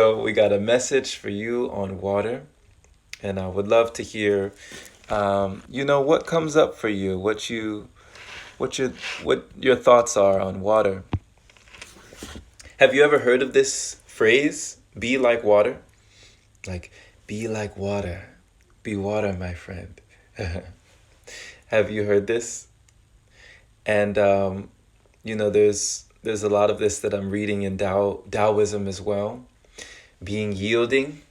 So we got a message for you on water, and I would love to hear, what comes up for you, what your, what your thoughts are on water. Have you ever heard of this phrase, "Be like water"? Like, be like water, be water, my friend. Have you heard this? And there's a lot of this that I'm reading in Taoism as well. Being yielding,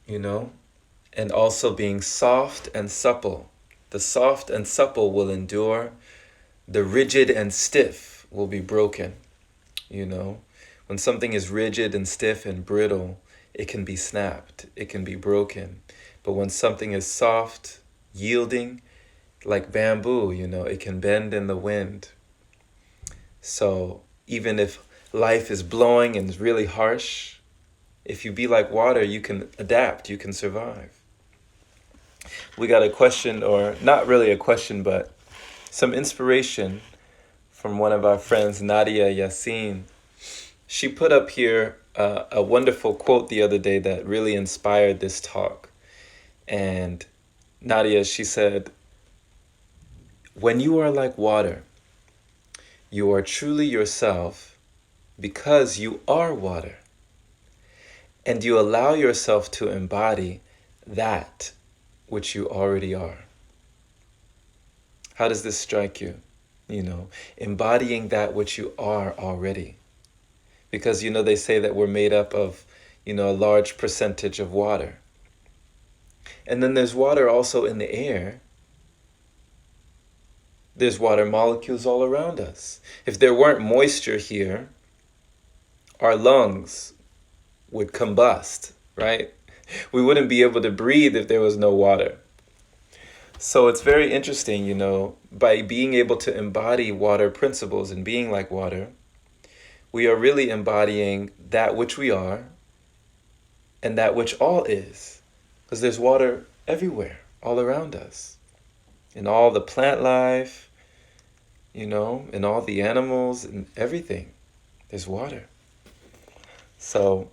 you know, and also being soft and supple. The soft and supple will endure, the rigid and stiff will be broken, you know. When something is rigid and stiff and brittle, it can be snapped, it can be broken. But when something is soft, yielding, like bamboo, it can bend in the wind. So even if life is blowing and is really harsh, if you be like water, you can adapt, you can survive. We got a question, or not really a question, but some inspiration from one of our friends, Nadia Yassin. She put up here a wonderful quote the other day that really inspired this talk. And Nadia, she said, "When you are like water, you are truly yourself because you are water. And you allow yourself to embody that which you already are." How does this strike you? Embodying that which you are already. Because, they say that we're made up of, a large percentage of water. And then there's water also in the air. There's water molecules all around us. If there weren't moisture here, our lungs would combust, right? We wouldn't be able to breathe if there was no water. So it's very interesting, by being able to embody water principles and being like water, we are really embodying that which we are and that which all is. Because there's water everywhere, all around us. In all the plant life, in all the animals and everything, there's water. So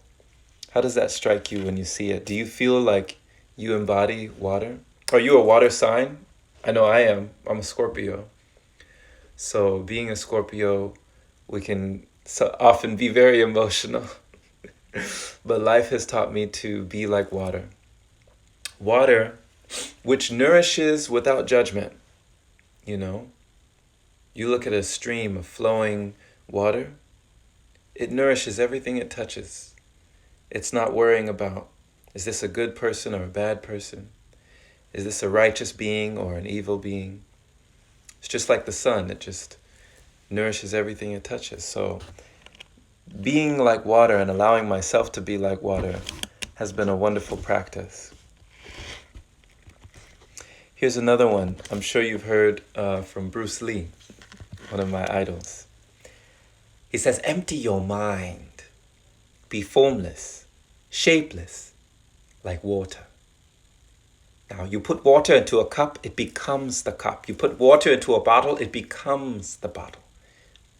how does that strike you when you see it? Do you feel like you embody water? Are you a water sign? I know I am. I'm a Scorpio. So being a Scorpio, we can so often be very emotional. But life has taught me to be like water. Water, which nourishes without judgment. You look at a stream of flowing water, it nourishes everything it touches. It's not worrying about, is this a good person or a bad person? Is this a righteous being or an evil being? It's just like the sun, it just nourishes everything it touches. So being like water and allowing myself to be like water has been a wonderful practice. Here's another one. I'm sure you've heard from Bruce Lee, one of my idols. He says, empty your mind. Be formless, shapeless, like water. Now, you put water into a cup, it becomes the cup. You put water into a bottle, it becomes the bottle.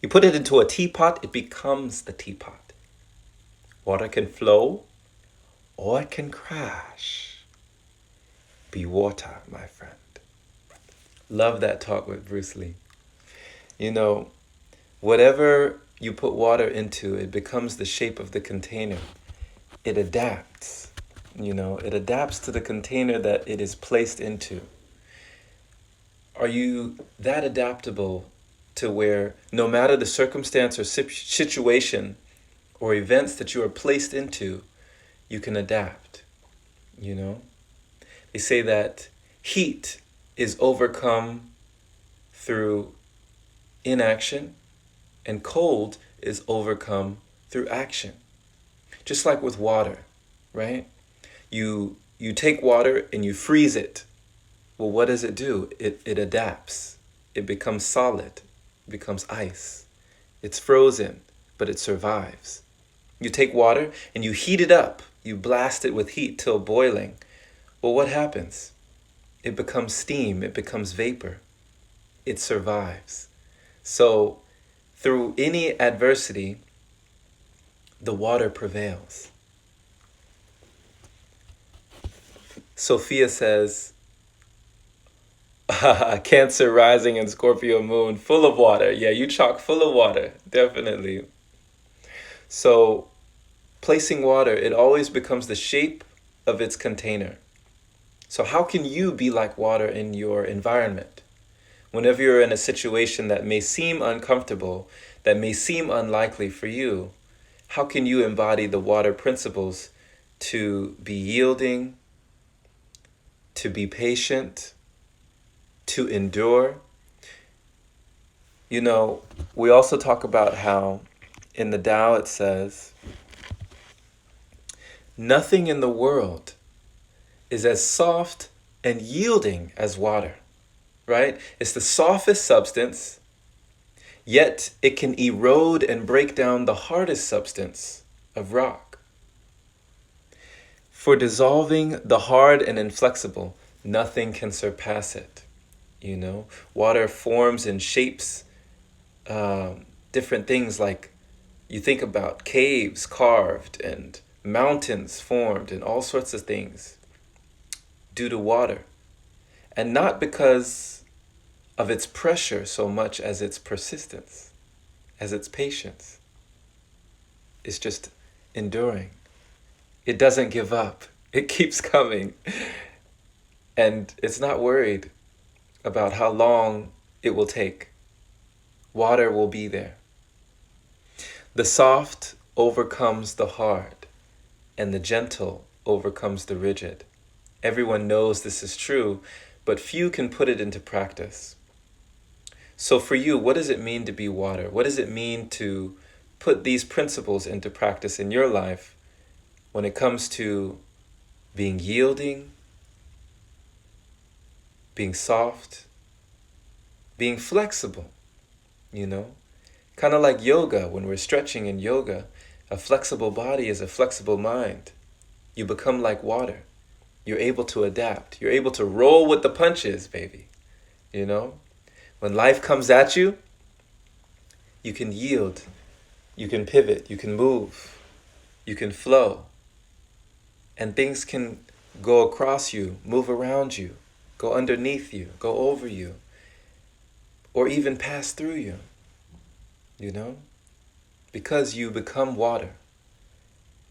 You put it into a teapot, it becomes the teapot. Water can flow or it can crash. Be water, my friend. Love that talk with Bruce Lee. Whatever you put water into, it becomes the shape of the container. It adapts. It adapts to the container that it is placed into. Are you that adaptable to where no matter the circumstance or situation or events that you are placed into, you can adapt? They say that heat is overcome through inaction and cold is overcome through action. Just like with water, right? You take water and you freeze it. Well, what does it do? It adapts. It becomes solid. It becomes ice. It's frozen, but it survives. You take water and you heat it up. You blast it with heat till boiling. Well, what happens? It becomes steam. It becomes vapor. It survives. So through any adversity, the water prevails. Sophia says, Cancer rising and Scorpio moon, full of water. Yeah, you chock full of water, definitely. So placing water, it always becomes the shape of its container. So how can you be like water in your environment? Whenever you're in a situation that may seem uncomfortable, that may seem unlikely for you, how can you embody the water principles to be yielding, to be patient, to endure? You know, we also talk about how in the Tao it says, nothing in the world is as soft and yielding as water, right? It's the softest substance, yet it can erode and break down the hardest substance of rock. For dissolving the hard and inflexible, nothing can surpass it. You know, water forms and shapes different things, like you think about caves carved and mountains formed and all sorts of things due to water. And not because of its pressure so much as its persistence, as its patience. It's just enduring. It doesn't give up. It keeps coming. And it's not worried about how long it will take. Water will be there. The soft overcomes the hard, and the gentle overcomes the rigid. Everyone knows this is true, but few can put it into practice. So for you, what does it mean to be water? What does it mean to put these principles into practice in your life when it comes to being yielding, being soft, being flexible, you know? Kind of like yoga, when we're stretching in yoga, a flexible body is a flexible mind. You become like water. You're able to adapt. You're able to roll with the punches, baby. You know? When life comes at you, you can yield. You can pivot. You can move. You can flow. And things can go across you, move around you, go underneath you, go over you, or even pass through you. You know? Because you become water.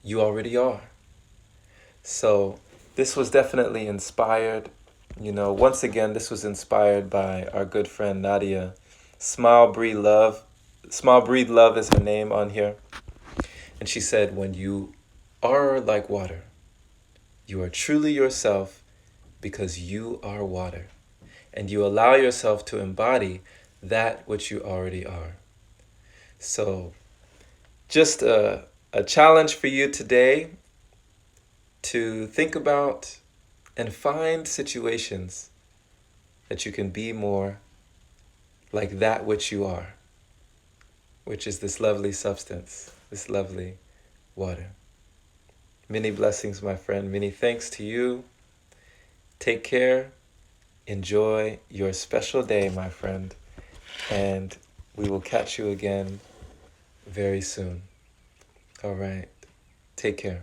You already are. So this was definitely inspired. You know, once again, this was inspired by our good friend Nadia. Smile, Breathe, Love. Smile, Breathe, Love is her name on here. And she said, when you are like water, you are truly yourself because you are water. And you allow yourself to embody that which you already are. So just a challenge for you today to think about and find situations that you can be more like that which you are, which is this lovely substance, this lovely water. Many blessings, my friend. Many thanks to you. Take care. Enjoy your special day, my friend. And we will catch you again very soon. All right. Take care.